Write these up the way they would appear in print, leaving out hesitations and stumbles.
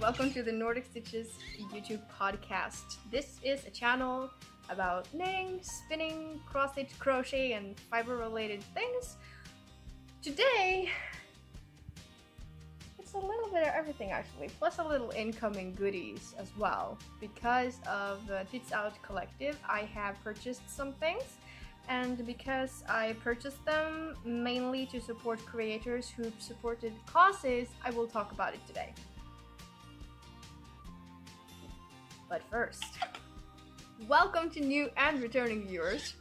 welcome to the Nordic Stitches YouTube podcast. This is a channel about knitting, spinning, cross-stitch, crochet, and fiber-related things. Today, it's a little bit of everything actually, plus a little incoming goodies as well. Because of Tits Out Collective, I have purchased some things, and because I purchased them mainly to support creators who've supported causes, I will talk about it today. But first, welcome to new and returning viewers.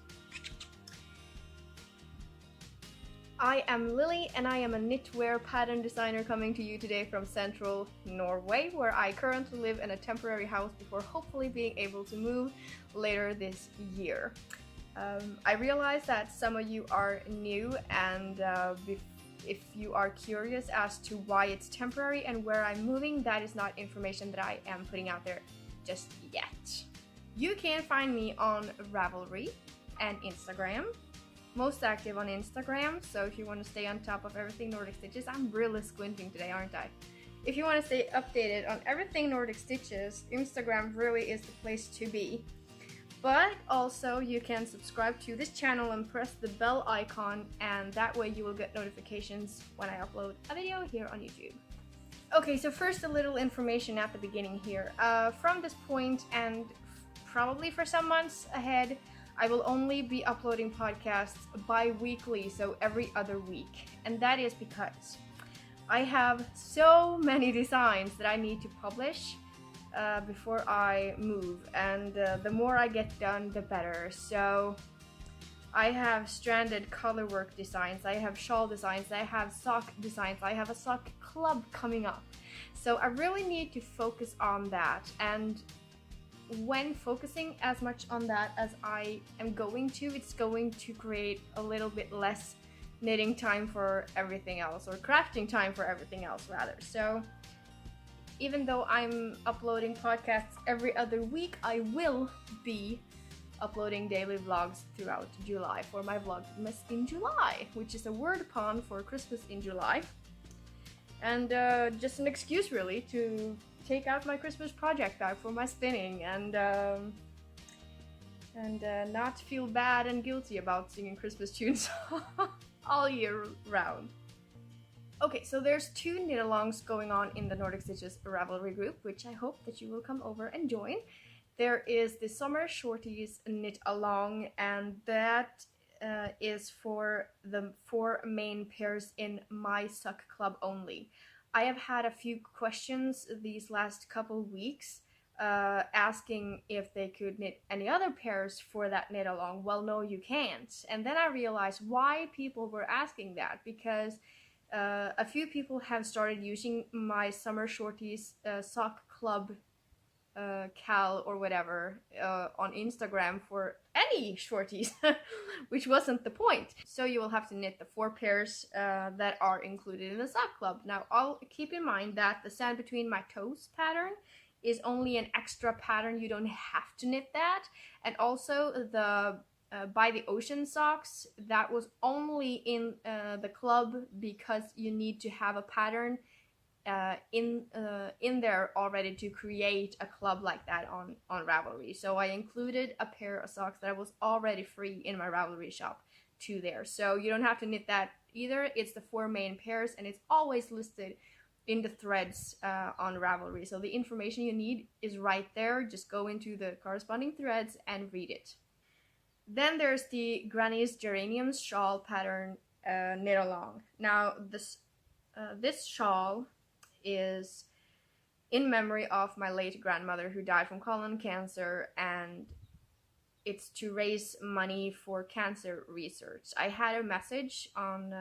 I am Lilli and I am a knitwear pattern designer coming to you today from central Norway, where I currently live in a temporary house before hopefully being able to move later this year. I realize that some of you are new, and if you are curious as to why it's temporary and where I'm moving, that is not information that I am putting out there just yet. You can find me on Ravelry and Instagram. Most active on Instagram, so if you want to stay on top of everything Nordic Stitches, I'm really squinting today, aren't I? If you want to stay updated on everything Nordic Stitches, Instagram really is the place to be. But also you can subscribe to this channel and press the bell icon, and that way you will get notifications when I upload a video here on YouTube. Okay, so first a little information at the beginning here. From this point and probably for some months ahead, I will only be uploading podcasts bi-weekly, so every other week. And that is because I have so many designs that I need to publish before I move, and the more I get done, the better. So I have stranded colorwork designs, I have shawl designs, I have sock designs, I have a sock club coming up. So I really need to focus on that, and when focusing as much on that as I am going to, it's going to create a little bit less knitting time for everything else, or crafting time for everything else rather. So even though I'm uploading podcasts every other week, I will be uploading daily vlogs throughout July for my Vlogmas in July, which is a word pun for Christmas in July. And just an excuse really to take out my Christmas project bag for my spinning and not feel bad and guilty about singing Christmas tunes all year round. Okay, so there's two knit-alongs going on in the Nordic Stitches Ravelry Group, which I hope that you will come over and join. There is the Summer Shorties knit-along, and that is for the 4 main pairs in my Suck Club only. I have had a few questions these last couple weeks asking if they could knit any other pairs for that knit-along. Well, no, you can't. And then I realized why people were asking that, because a few people have started using my Summer Shorties Sock Club Cal or whatever on Instagram for any shorties, which wasn't the point. So you will have to knit the 4 pairs that are included in the Sock Club. Now, I'll keep in mind that the Sand Between My Toes pattern is only an extra pattern. You don't have to knit that. And also the By the Ocean socks, that was only in the club because you need to have a pattern in there already to create a club like that on Ravelry. So I included a pair of socks that was already free in my Ravelry shop to there. So you don't have to knit that either. It's the 4 main pairs, and it's always listed in the threads on Ravelry. So the information you need is right there. Just go into the corresponding threads and read it. Then there's the Granny's Geraniums shawl pattern knit along. Now this shawl is in memory of my late grandmother who died from colon cancer, and it's to raise money for cancer research. I had a message on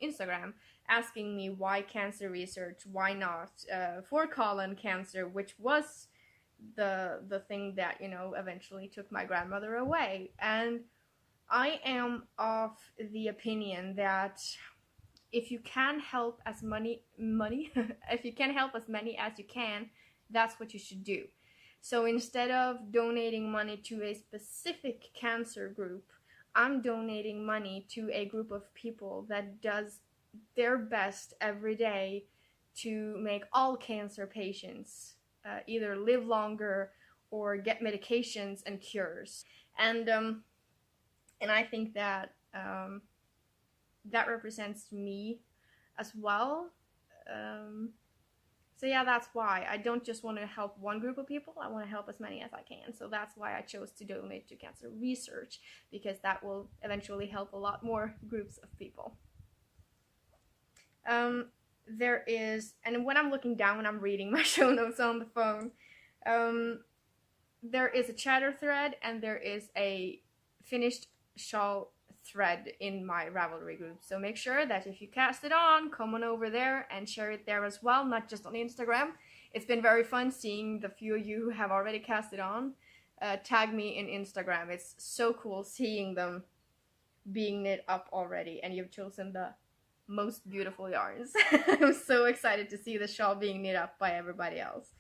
Instagram asking me why cancer research, why not for colon cancer, which was the thing that, you know, eventually took my grandmother away. And I am of the opinion that if you can help as if you can help as many as you can, that's what you should do. So instead of donating money to a specific cancer group, I'm donating money to a group of people that does their best every day to make all cancer patients either live longer or get medications and cures. And I think that that represents me as well. So yeah, that's why I don't just want to help one group of people, I want to help as many as I can. So that's why I chose to donate to cancer research, because that will eventually help a lot more groups of people. There is, and when I'm looking down when I'm reading my show notes on the phone, there is a chatter thread and there is a finished shawl thread in my Ravelry group. So make sure that if you cast it on, come on over there and share it there as well, not just on Instagram. It's been very fun seeing the few of you who have already cast it on. Tag me in Instagram. It's so cool seeing them being knit up already, and you've chosen the most beautiful yarns. I'm so excited to see the shawl being knit up by everybody else.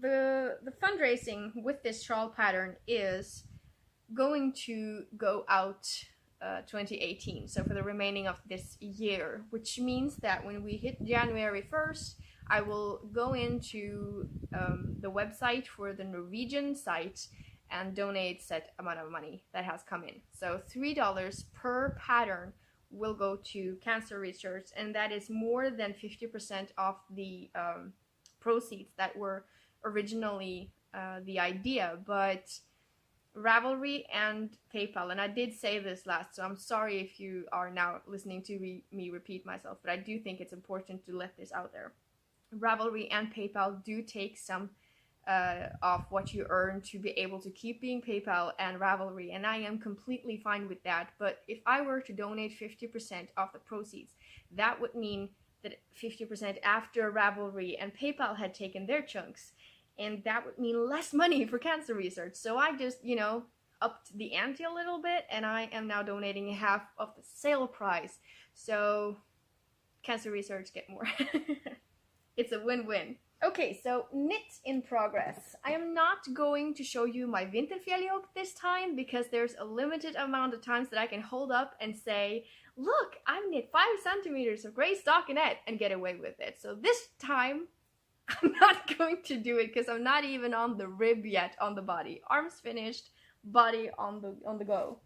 The fundraising with this shawl pattern is going to go out 2018, so for the remaining of this year, which means that when we hit January 1st, I will go into the website for the Norwegian site and donate set amount of money that has come in. So $3 per pattern will go to cancer research, and that is more than 50% of the proceeds that were originally the idea. But Ravelry and PayPal, and I did say this last, so I'm sorry if you are now listening to me repeat myself, but I do think it's important to let this out there. Ravelry and PayPal do take some of what you earn to be able to keep being PayPal and Ravelry, and I am completely fine with that. But if I were to donate 50% of the proceeds, that would mean that 50% after Ravelry and PayPal had taken their chunks, and that would mean less money for cancer research. So I just, upped the ante a little bit, and I am now donating half of the sale price. So cancer research get more. It's a win-win. Okay, so knit in progress. I am not going to show you my Vinterfjellyoke this time, because there's a limited amount of times that I can hold up and say, look, I've knit 5 centimeters of gray stockinette and get away with it. So this time, I'm not going to do it because I'm not even on the rib yet on the body. Arms finished, body on the go.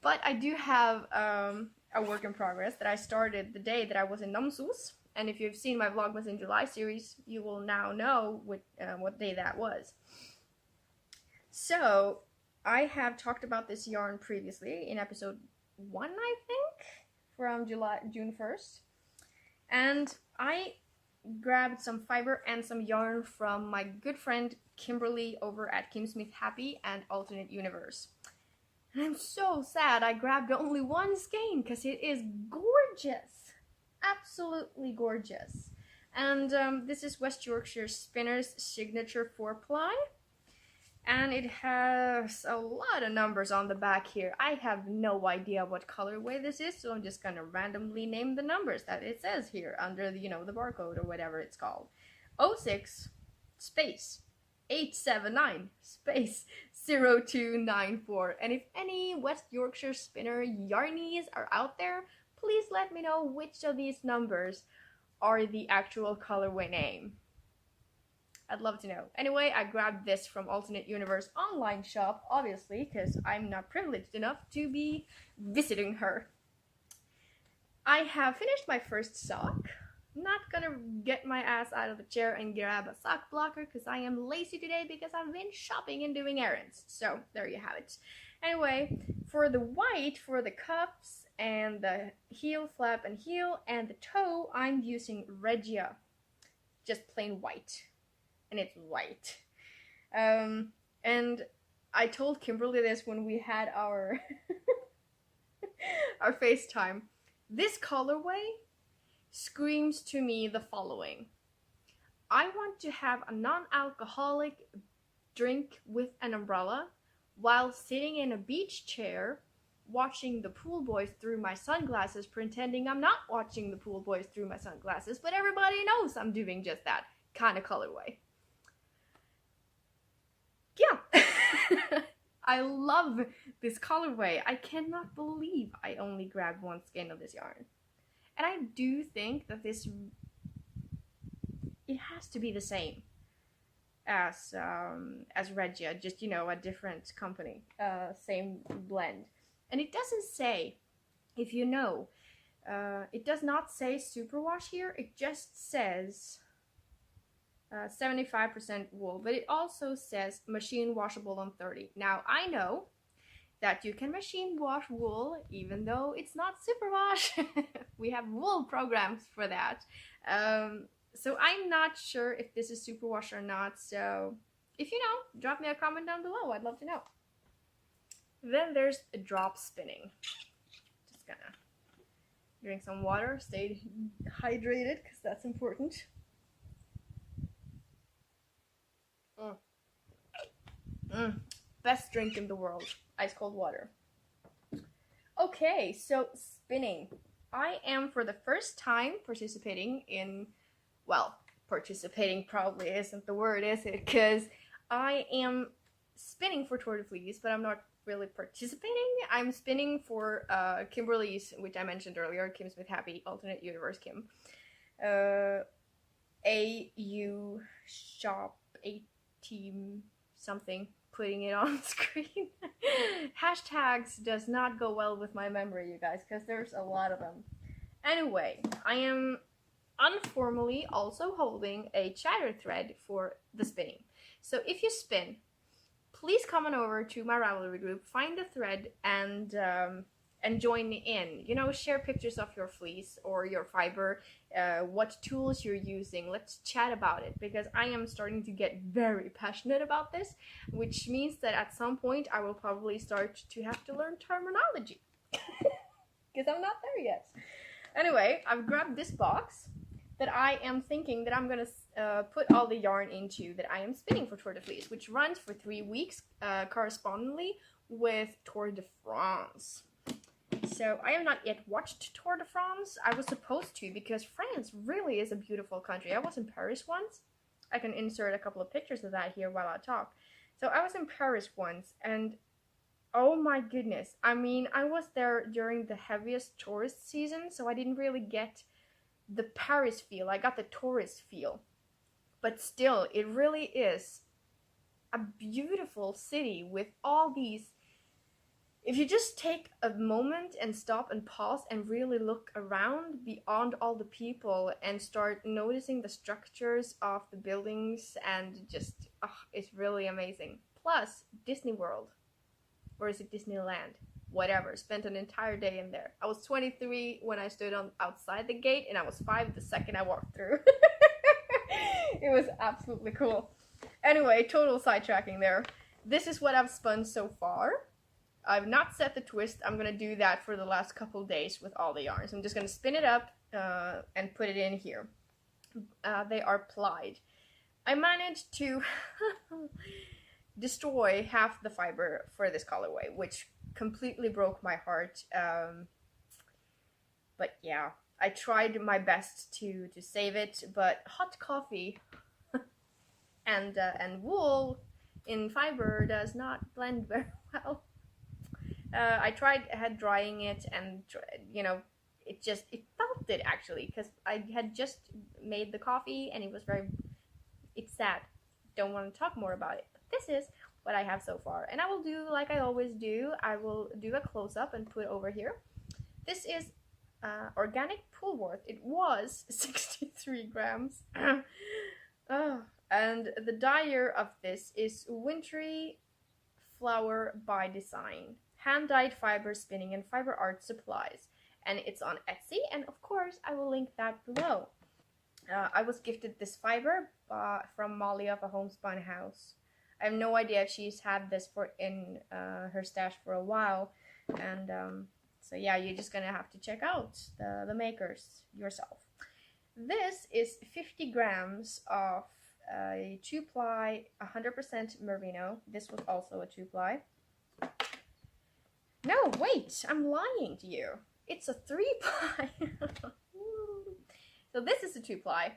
But I do have a work in progress that I started the day that I was in Namsos. And if you've seen my Vlogmas in July series, you will now know what day that was. So I have talked about this yarn previously in episode 1, I think, from June 1st. And I grabbed some fiber and some yarn from my good friend Kimberly over at Kim Smith Happy and Alternate Universe. And I'm so sad I grabbed only one skein because it is gorgeous. Absolutely gorgeous. And this is West Yorkshire Spinner's signature 4-ply. And it has a lot of numbers on the back here. I have no idea what colorway this is, so I'm just gonna randomly name the numbers that it says here under the, the barcode or whatever it's called. 06 space 879 space 0294. And if any West Yorkshire Spinner yarnies are out there, please let me know which of these numbers are the actual colorway name. I'd love to know. Anyway, I grabbed this from Alternate Universe online shop, obviously, because I'm not privileged enough to be visiting her. I have finished my first sock. I'm not gonna get my ass out of the chair and grab a sock blocker because I am lazy today because I've been shopping and doing errands. So, there you have it. Anyway, for the white, for the cuffs and the heel flap and heel and the toe, I'm using Regia. Just plain white. And it's white. And I told Kimberly this when we had our our FaceTime. This colorway screams to me the following. I want to have a non-alcoholic drink with an umbrella while sitting in a beach chair watching the pool boys through my sunglasses, pretending I'm not watching the pool boys through my sunglasses, but everybody knows I'm doing just that kind of colorway. Yeah. I love this colorway. I cannot believe I only grabbed one skein of this yarn. And I do think that this it has to be the same as Regia, just, you know, a different company, same blend. And it doesn't say, if you know, it does not say superwash here, it just says 75% wool, but it also says machine washable on 30. Now, I know that you can machine wash wool even though it's not superwash. We have wool programs for that. So I'm not sure if this is superwash or not, so if you know, drop me a comment down below, I'd love to know. Then there's drop spinning. Just gonna drink some water, stay hydrated because that's important. Best drink in the world, ice cold water. Okay, so spinning. I am for the first time participating in, well, participating probably isn't the word, is it? Because I am spinning for Tour de Fleece, but I'm not really participating. I'm spinning for Kimberly's, which I mentioned earlier, Kim Smith Happy Alternate Universe Kim. AU Shop 18 something, putting it on screen. Hashtags does not go well with my memory, you guys, because there's a lot of them. Anyway, I am informally also holding a chatter thread for the spinning. So if you spin, please come on over to my Ravelry group, find the thread, and join in. You know, share pictures of your fleece or your fiber, what tools you're using. Let's chat about it, because I am starting to get very passionate about this, which means that at some point I will probably start to have to learn terminology, because I'm not there yet. Anyway, I've grabbed this box that I am thinking that I'm gonna put all the yarn into that I am spinning for Tour de Fleece, which runs for 3 weeks, correspondingly with Tour de France. So I have not yet watched Tour de France. I was supposed to, because France really is a beautiful country. I was in Paris once. I can insert a couple of pictures of that here while I talk. So I was in Paris once, and oh my goodness. I mean, I was there during the heaviest tourist season, so I didn't really get the Paris feel. I got the tourist feel. But still, it really is a beautiful city with all these. If you just take a moment and stop and pause and really look around beyond all the people and start noticing the structures of the buildings, and just, it's really amazing. Plus, Disney World. Or is it Disneyland? Whatever. Spent an entire day in there. I was 23 when I stood outside the gate, and I was 5 the second I walked through. It was absolutely cool. Anyway, total sidetracking there. This is what I've spun so far. I've not set the twist. I'm gonna do that for the last couple days with all the yarns. I'm just gonna spin it up and put it in here. They are plied. I managed to destroy half the fiber for this colorway, which completely broke my heart. But yeah, I tried my best to save it, but hot coffee and wool in fiber does not blend very well. I had drying it, and you know, it felt it actually, because I had just made the coffee and it was it's sad. Don't want to talk more about it. But this is what I have so far, and I will do like I always do. I will do a close-up and put over here. This is organic Poolworth. It was 63 grams. And the dyer of this is Wintry Flower by Design. Hand-dyed fiber spinning and fiber art supplies, and it's on Etsy, and of course I will link that below. I was gifted this fiber from Molly of A Homespun House. I have no idea if she's had this in her stash for a while, and so yeah, you're just gonna have to check out the makers yourself. This is 50 grams of a 2-ply 100% merino. This was also a 2-ply. No, wait, I'm lying to you. It's a 3-ply. So this is a 2-ply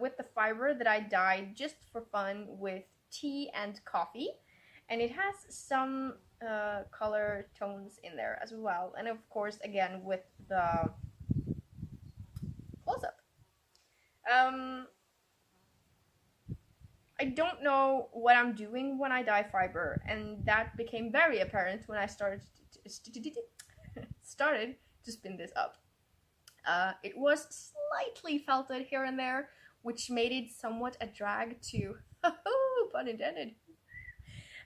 with the fiber that I dyed just for fun with tea and coffee. And it has some color tones in there as well. And of course, again, with the close-up. I don't know what I'm doing when I dye fiber, and that became very apparent when I started to spin this up. It was slightly felted here and there, which made it somewhat a drag to, pun intended,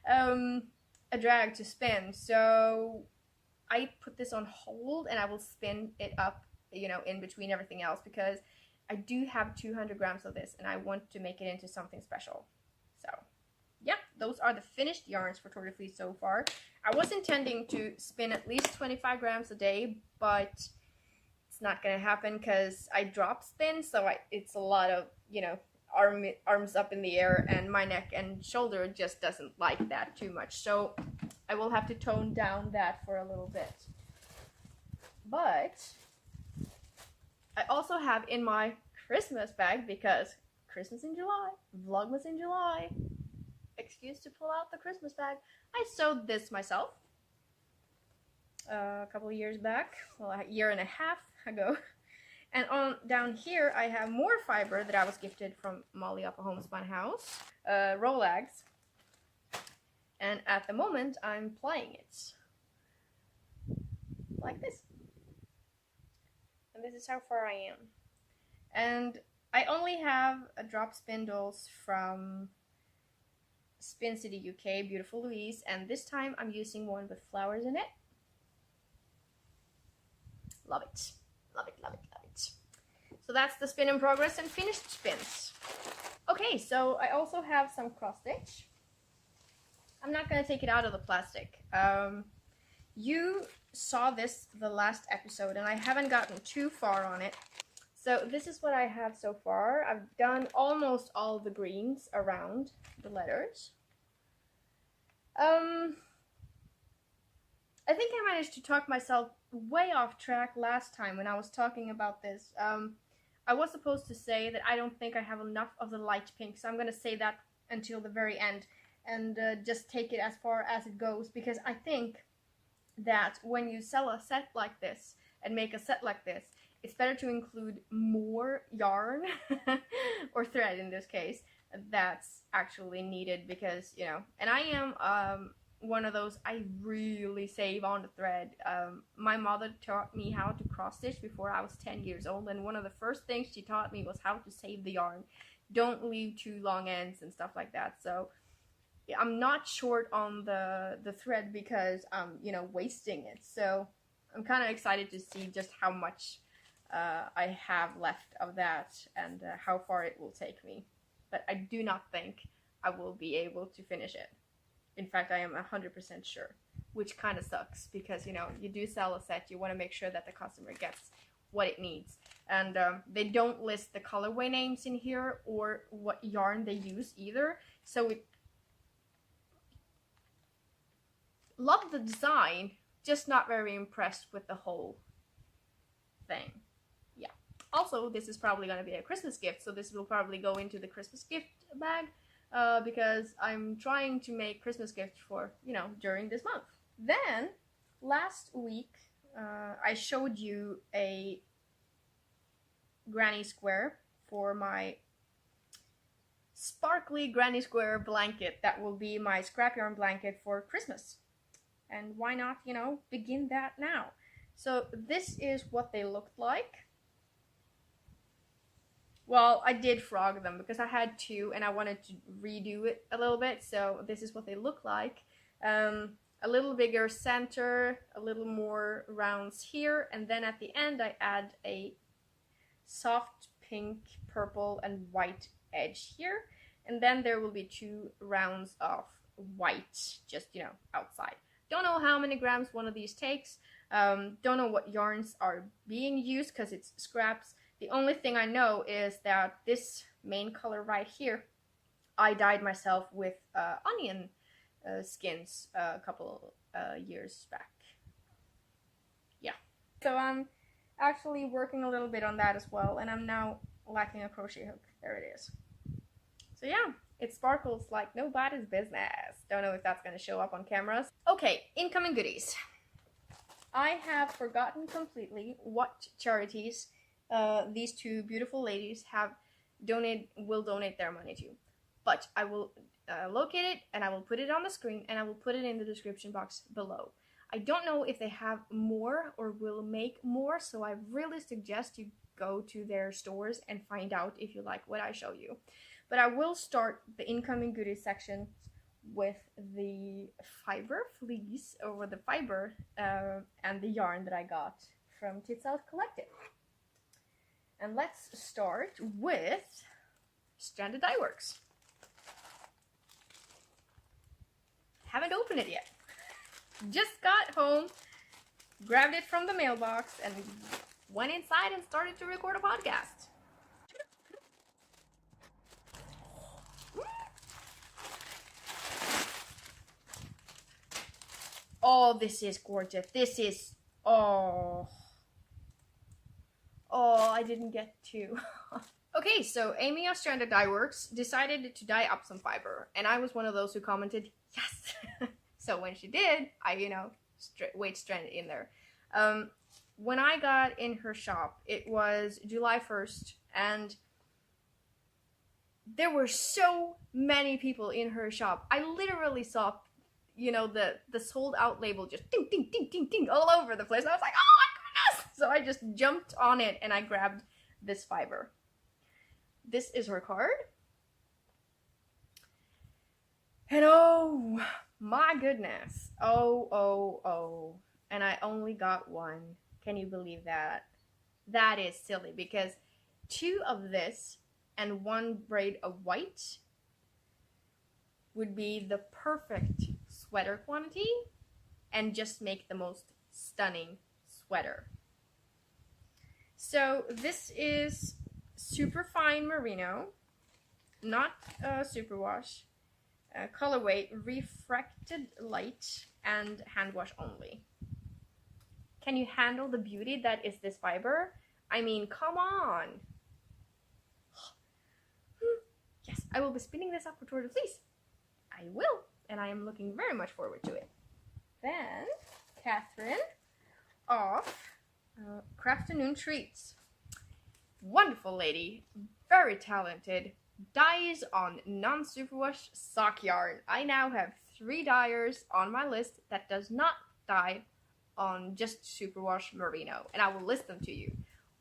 a drag to spin. So I put this on hold and I will spin it up, you know, in between everything else, because I do have 200 grams of this and I want to make it into something special. So yeah, those are the finished yarns for Tour de Fleece so far. I was intending to spin at least 25 grams a day, but it's not gonna happen because I drop spin, so it's a lot of, you know, arms up in the air, and my neck and shoulder just doesn't like that too much. So I will have to tone down that for a little bit. But I also have in my Christmas bag, because Christmas in July, Vlogmas in July, excuse to pull out the Christmas bag. I sewed this myself a couple of years back, well, a year and a half ago. And on down here I have more fiber that I was gifted from Molly up a homespun house, Rolags, and at the moment I'm plying it like this. And this is how far I am. And I only have drop spindles from Spin City UK, Beautiful Louise, and this time I'm using one with flowers in it. Love it. Love it, love it, love it. So that's the spin in progress and finished spins. Okay, so I also have some cross stitch. I'm not going to take it out of the plastic. You saw this the last episode and I haven't gotten too far on it. So this is what I have so far. I've done almost all the greens around the letters. I think I managed to talk myself way off track last time when I was talking about this. I was supposed to say that I don't think I have enough of the light pink, so I'm going to say that until the very end and just take it as far as it goes, because I think that when you sell a set like this and make a set like this, it's better to include more yarn or thread in this case that's actually needed, because, you know, and I am one of those, I really save on the thread. My mother taught me how to cross stitch before I was 10 years old, and one of the first things she taught me was how to save the yarn. Don't leave too long ends and stuff like that. So I'm not short on the thread because I'm, you know, wasting it. So I'm kind of excited to see just how much I have left of that and how far it will take me. But I do not think I will be able to finish it. In fact, I am 100% sure, which kind of sucks because, you know, you do sell a set, you want to make sure that the customer gets what it needs. And they don't list the colorway names in here or what yarn they use either. So it... Love the design, just not very impressed with the whole thing. Yeah. Also, this is probably going to be a Christmas gift, so this will probably go into the Christmas gift bag. Because I'm trying to make Christmas gifts for, you know, during this month. Then, last week, I showed you a granny square for my sparkly granny square blanket that will be my scrap yarn blanket for Christmas. And why not, you know, begin that now? So this is what they looked like. Well, I did frog them because I had two and I wanted to redo it a little bit. So this is what they look like. A little bigger center, a little more rounds here. And then at the end I add a soft pink, purple and white edge here. And then there will be 2 rounds of white just, you know, outside. Don't know how many grams one of these takes. Don't know what yarns are being used because it's scraps. The only thing I know is that this main color right here, I dyed myself with onion skins a couple years back. Yeah. So I'm actually working a little bit on that as well, and I'm now lacking a crochet hook. There it is. So yeah, it sparkles like nobody's business. Don't know if that's going to show up on cameras. Okay, incoming goodies. I have forgotten completely what charities these 2 beautiful ladies will donate their money to. but I will locate it and I will put it on the screen and I will put it in the description box below. I don't know if they have more or will make more, so I really suggest you go to their stores and find out if you like what I show you. But I will start the incoming goodies section with the fiber fleece, or the fiber and the yarn that I got from Tits Out Collective. And let's start with Stranded Dye Works. Haven't opened it yet. Just got home, grabbed it from the mailbox, and went inside and started to record a podcast. Oh, this is gorgeous. This is... Oh, I didn't get to. Okay, so Amy of Stranded Dye Works decided to dye up some fiber, and I was one of those who commented, yes! So when she did, I, weight stranded in there. When I got in her shop, it was July 1st, and there were so many people in her shop. I literally saw, the sold out label just ding, ding, ding, ding, ding all over the place. I was like, oh my goodness! So I just jumped on it and I grabbed this fiber. This is her card. And oh my goodness. Oh. And I only got one. Can you believe that? That is silly, because 2 of this and 1 braid of white would be the perfect sweater quantity and just make the most stunning sweater. So this is super fine merino, not superwash, colorway refracted light, and hand wash only. Can you handle the beauty that is this fiber? I mean, come on. Yes, I will be spinning this up for Tour de Fleece. I will, and I am looking very much forward to it. Then, Catherine of Crafternoon Treats. Wonderful lady, very talented, dyes on non-superwash sock yarn. I now have 3 dyers on my list that does not dye on just superwash merino, and I will list them to you.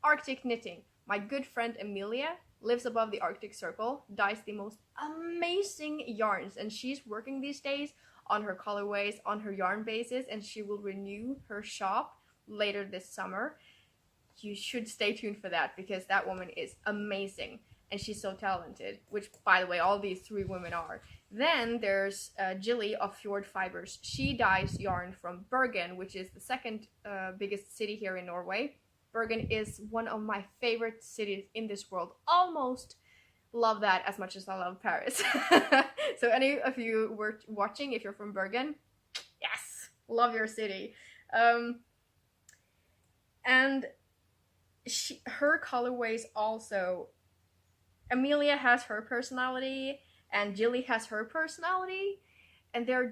Arctic Knitting. My good friend Amelia lives above the Arctic Circle, dyes the most amazing yarns, and she's working these days on her colorways, on her yarn bases, and she will renew her shop later this summer. You should stay tuned for that, because that woman is amazing and she's so talented, which, by the way, all these 3 women are. Then there's Lilli of Fjord Fibers. She dyes yarn from Bergen, which is the second biggest city here in Norway. Bergen is one of my favorite cities in this world. Almost love that as much as I love Paris. So any of you were watching, if you're from Bergen, yes, love your city. And her colorways also, Amelia has her personality and Lilli has her personality, and their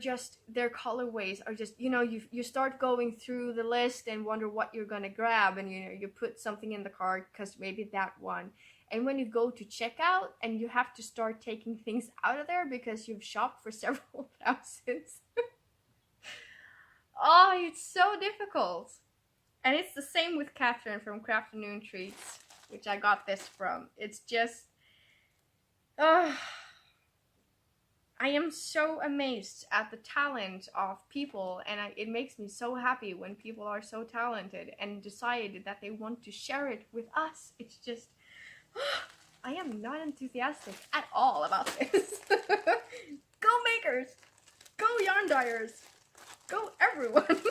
colorways are just, you start going through the list and wonder what you're gonna grab, and you put something in the cart because maybe that one, and when you go to checkout and you have to start taking things out of there because you've shopped for several thousands. Oh, it's so difficult. And it's the same with Catherine from Crafternoon Treats, which I got this from. It's just, I am so amazed at the talent of people, and it makes me so happy when people are so talented and decide that they want to share it with us. It's just, I am not enthusiastic at all about this. Go makers! Go yarn dyers! Go everyone!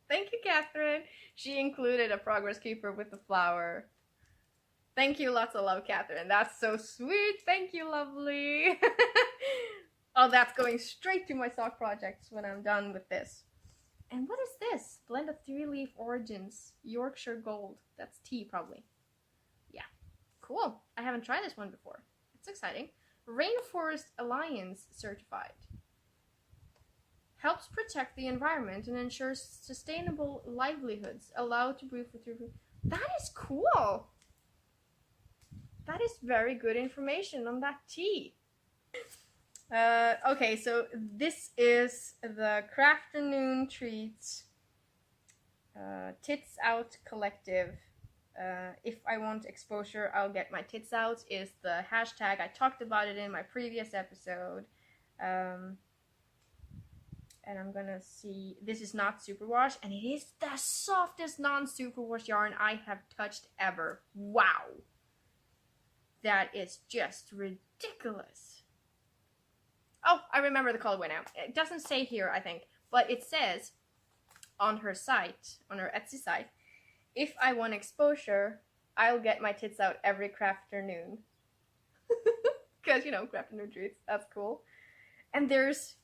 Thank you, Catherine. She included a progress keeper with the flower. Thank you, lots of love, Catherine. That's so sweet. Thank you, lovely. Oh, that's going straight to my sock projects when I'm done with this. And what is this? Blend of 3-leaf origins. Yorkshire Gold. That's tea, probably. Yeah. Cool. I haven't tried this one before. It's exciting. Rainforest Alliance certified. helps protect the environment and ensures sustainable livelihoods, allowed to brew for 3 food. That is cool. That is very good information on that tea. Okay, so this is the Crafternoon Treats Tits Out Collective. If I want exposure, I'll get my tits out is the hashtag. I talked about it in my previous episode. And I'm gonna see, this is not superwash, and it is the softest non-superwash yarn I have touched ever. Wow. That is just ridiculous. Oh, I remember the colorway now. It doesn't say here, I think, but it says on her site, on her Etsy site, if I want exposure, I'll get my tits out every crafternoon. Because, you know, crafternoon treats, that's cool. And there's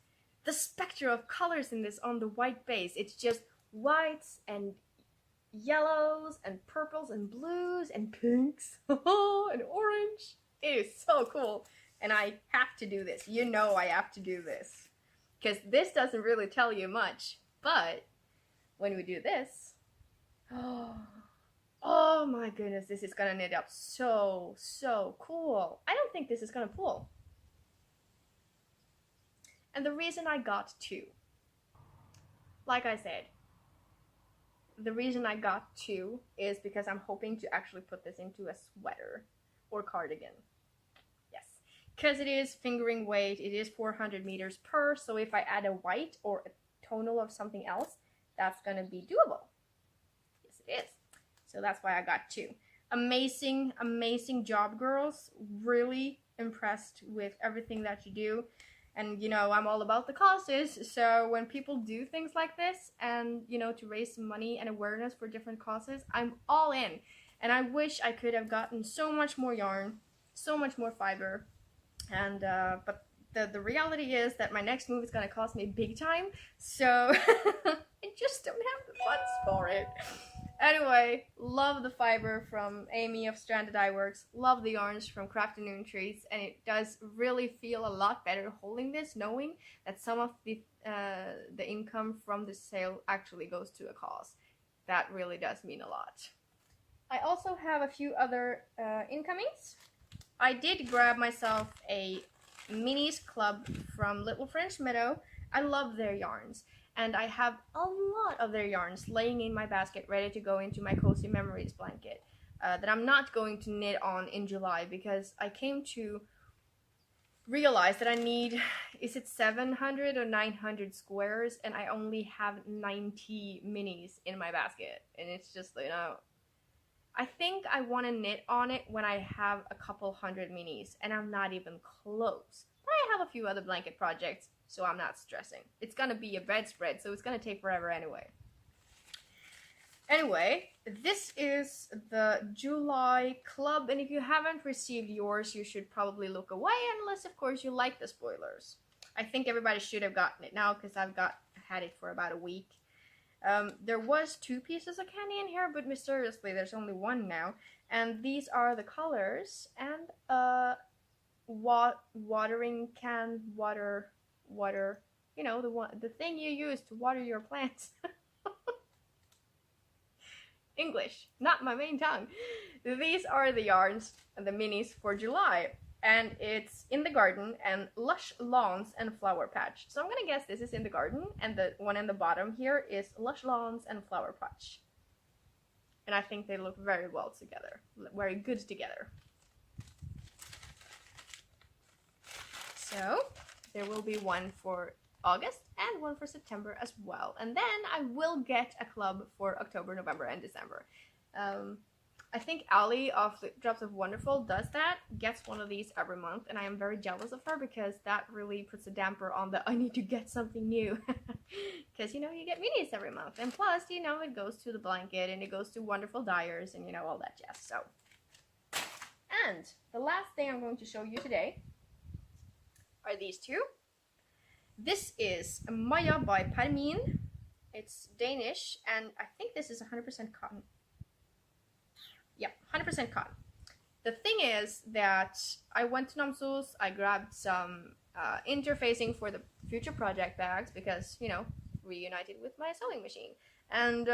the spectrum of colors in this on the white base. It's just whites and yellows and purples and blues and pinks and orange. It is so cool. And I have to do this. You know I have to do this. Because this doesn't really tell you much. But when we do this, oh my goodness, this is gonna knit up so cool. I don't think this is gonna pull. And the reason I got two, like I said, the reason I got two is because I'm hoping to actually put this into a sweater or cardigan. Yes, because it is fingering weight, it is 400 meters per, so if I add a white or a tonal of something else, that's gonna be doable. Yes, it is. So that's why I got two. Amazing job, girls. Really impressed with everything that you do. And, you know, I'm all about the causes, so when people do things like this and, you know, to raise some money and awareness for different causes, I'm all in. And I wish I could have gotten so much more yarn, so much more fiber, and, but the reality is that my next move is going to cost me big time, so I just don't have the funds for it. Anyway, love the fiber from Amy of Stranded Dye Works, love the yarns from Crafternoon Treats, and it does really feel a lot better holding this, knowing that some of the income from the sale actually goes to a cause. That really does mean a lot. I also have a few other incomings. I did grab myself a Minis Club from Little French Meadow. I love their yarns. And I have a lot of their yarns laying in my basket ready to go into my Cozy Memories blanket that I'm not going to knit on in July because I came to realize that I need, is it 700 or 900 squares, and I only have 90 minis in my basket. And it's just, you know, I think I want to knit on it when I have a couple hundred minis, and I'm not even close. But I have a few other blanket projects, so I'm not stressing. It's gonna be a bedspread, so it's gonna take forever anyway. Anyway, this is the July club, and if you haven't received yours, you should probably look away, unless of course you like the spoilers. I think everybody should have gotten it now, because I've had it for about a week. There was 2 pieces of candy in here, but mysteriously there's only 1 now. And these are the colors, and watering can, water, you know, the thing you use to water your plants. English, not my main tongue. These are the yarns and the minis for July, and it's In the Garden and Lush Lawns and Flower Patch. So I'm gonna guess this is In the Garden, and the one in the bottom here is Lush Lawns and Flower Patch. And I think they look very well together, very good together. So there will be one for August and one for September as well. And then I will get a club for October, November, and December. I think Ali of Drops of Wonderful does that, gets one of these every month, and I am very jealous of her because that really puts a damper on the I need to get something new. Because, you know, you get minis every month. And plus, you know, it goes to the blanket and it goes to Wonderful Dyers and, you know, all that jazz. So, and the last thing I'm going to show you today are these 2. This is Maya by Parmin. It's Danish, and I think this is 100% cotton. Yeah, 100% cotton. The thing is that I went to Namsos, I grabbed some interfacing for the future project bags because, you know, reunited with my sewing machine. And,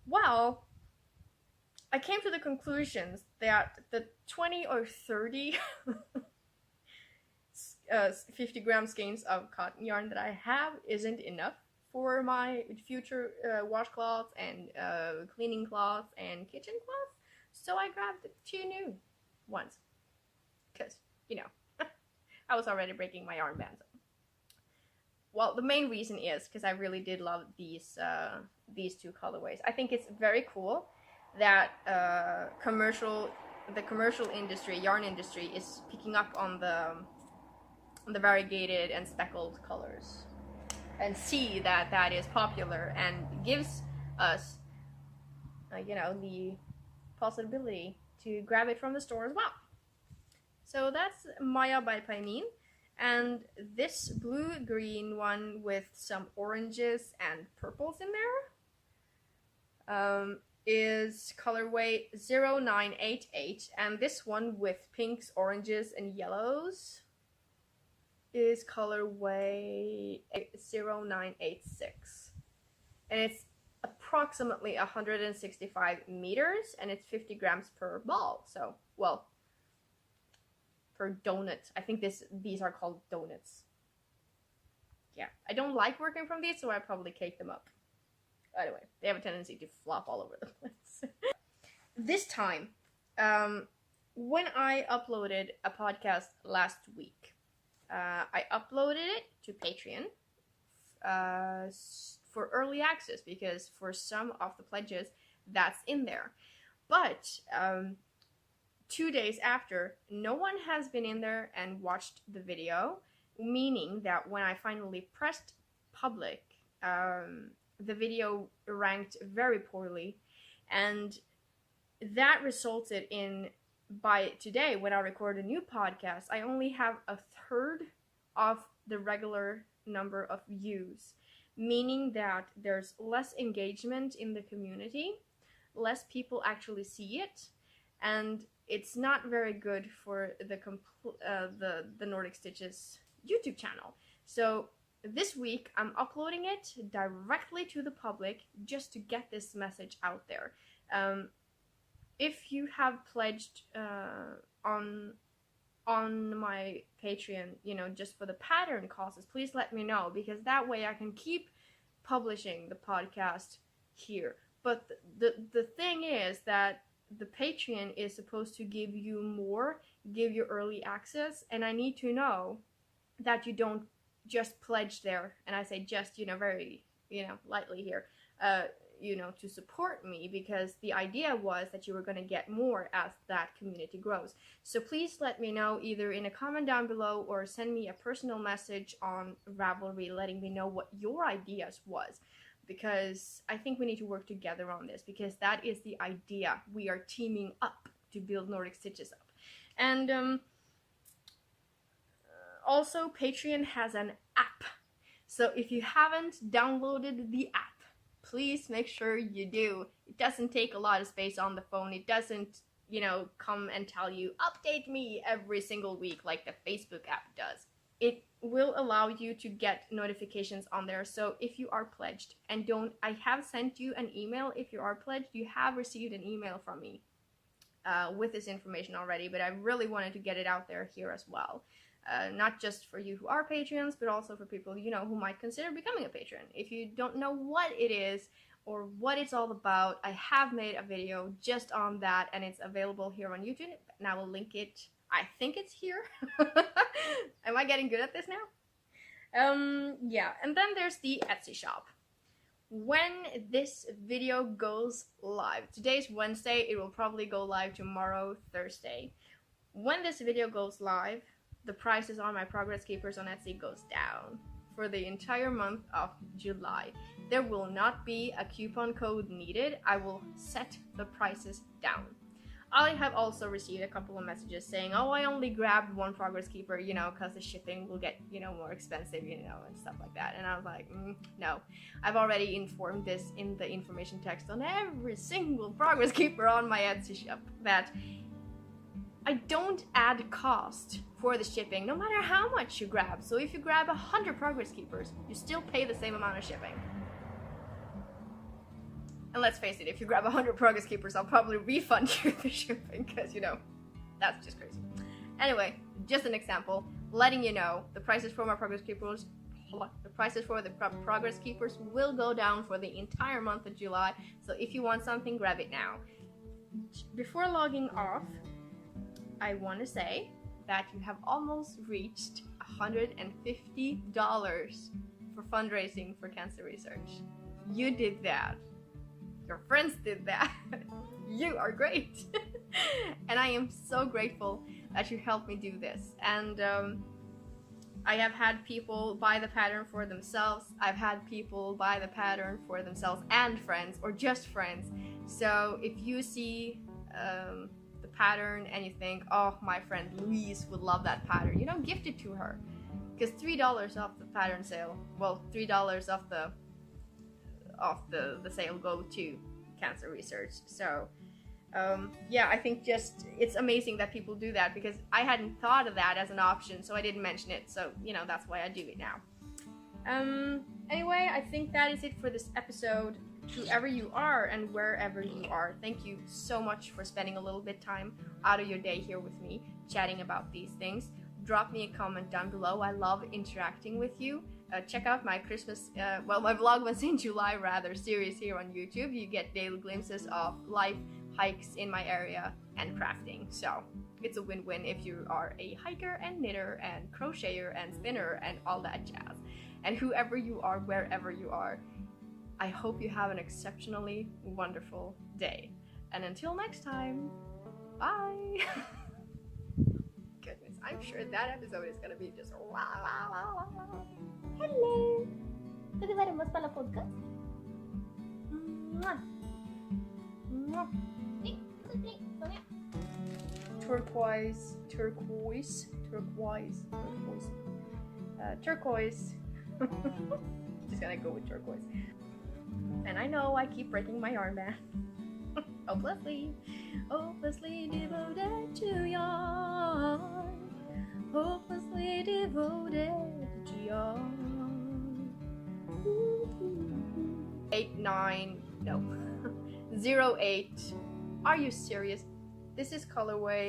well, I came to the conclusions that the 20 or 30 50-gram skeins of cotton yarn that I have isn't enough for my future washcloths and cleaning cloths and kitchen cloths. So I grabbed 2 new ones because, you know, I was already breaking my yarn bands. Well, the main reason is because I really did love these 2 colorways. I think it's very cool that the commercial industry, yarn industry, is picking up on the variegated and speckled colors, and see that that is popular and gives us, you know, the possibility to grab it from the store as well. So that's Maya by Paimeen, and this blue-green one with some oranges and purples in there is colorway 0988, and this one with pinks, oranges, and yellows is colorway 0986, and it's approximately 165 meters, and it's 50 grams per ball. So, well, per donut. I think these are called donuts. Yeah, I don't like working from these, so I probably cake them up. Anyway, they have a tendency to flop all over the place. This time, when I uploaded a podcast last week, I uploaded it to Patreon for early access, because for some of the pledges, that's in there. But 2 days after, no one has been in there and watched the video, meaning that when I finally pressed public, the video ranked very poorly, and that resulted in, by today, when I record a new podcast, I only have 1/3 of the regular number of views, meaning that there's less engagement in the community, less people actually see it, and it's not very good for the Nordic Stitches YouTube channel. So this week I'm uploading it directly to the public just to get this message out there. If you have pledged on my Patreon, you know, just for the pattern causes, please let me know, because that way I can keep publishing the podcast here. But the thing is that the Patreon is supposed to give you more, give you early access, and I need to know that you don't just pledge there, and I say just, you know, very, you know, lightly here, you know, to support me, because the idea was that you were going to get more as that community grows. So please let me know either in a comment down below or send me a personal message on Ravelry letting me know what your ideas was, because I think we need to work together on this, because that is the idea. We are teaming up to build Nordic Stitches up. And also, Patreon has an app. So if you haven't downloaded the app, please make sure you do. It doesn't take a lot of space on the phone. It doesn't, you know, come and tell you, update me every single week like the Facebook app does. It will allow you to get notifications on there. So if you are pledged, and I have sent you an email. If you are pledged, you have received an email from me with this information already, but I really wanted to get it out there here as well. Not just for you who are Patreons, but also for people, you know, who might consider becoming a patron. If you don't know what it is or what it's all about, I have made a video just on that, and it's available here on YouTube, and I will link it. I think it's here. Am I getting good at this now? Yeah, and then there's the Etsy shop. When this video goes live, today's Wednesday, it will probably go live tomorrow, Thursday. When this video goes live, the prices on my progress keepers on Etsy goes down for the entire month of July. There will not be a coupon code needed. I will set the prices down. I have also received a couple of messages saying, oh, I only grabbed one progress keeper, you know, because the shipping will get, you know, more expensive, you know, and stuff like that. And I was like, no. I've already informed this in the information text on every single progress keeper on my Etsy shop that I don't add cost for the shipping no matter how much you grab. So if you grab 100 progress keepers, you still pay the same amount of shipping. And let's face it, if you grab 100 progress keepers, I'll probably refund you the shipping because, you know, that's just crazy. Anyway, just an example, letting you know the prices for my progress keepers will go down for the entire month of July. So if you want something, grab it now. Before logging off, I want to say that you have almost reached $150 for fundraising for cancer research. You did that. Your friends did that. You are great. And I am so grateful that you helped me do this. And I have had people buy the pattern for themselves. I've had people buy the pattern for themselves and friends, or just friends. So if you see the pattern and you think, oh, my friend Louise would love that pattern, you know, gift it to her. Because $3 off the pattern sale, well, $3 off the sale go to cancer research. So yeah, I think just it's amazing that people do that, because I hadn't thought of that as an option, so I didn't mention it. So, you know, that's why I do it now. Anyway, I think that is it for this episode. Whoever you are and wherever you are, thank you so much for spending a little bit time out of your day here with me, chatting about these things. Drop me a comment down below. I love interacting with you. Check out my Christmas, my Vlogmas in July rather series here on YouTube. You get daily glimpses of life, hikes in my area, and crafting. So it's a win-win if you are a hiker and knitter and crocheter and spinner and all that jazz. And whoever you are, wherever you are, I hope you have an exceptionally wonderful day. And until next time, bye! Goodness, I'm sure that episode is gonna be just wow, wow, wow, wow. Hello! Ska du vara med och spela podcast? Turquoise. Just gonna go with turquoise. And I know I keep breaking my armband. Hoplessly devoted to yarn. Hopelessly devoted to yarn. 08. Are you serious? This is colorway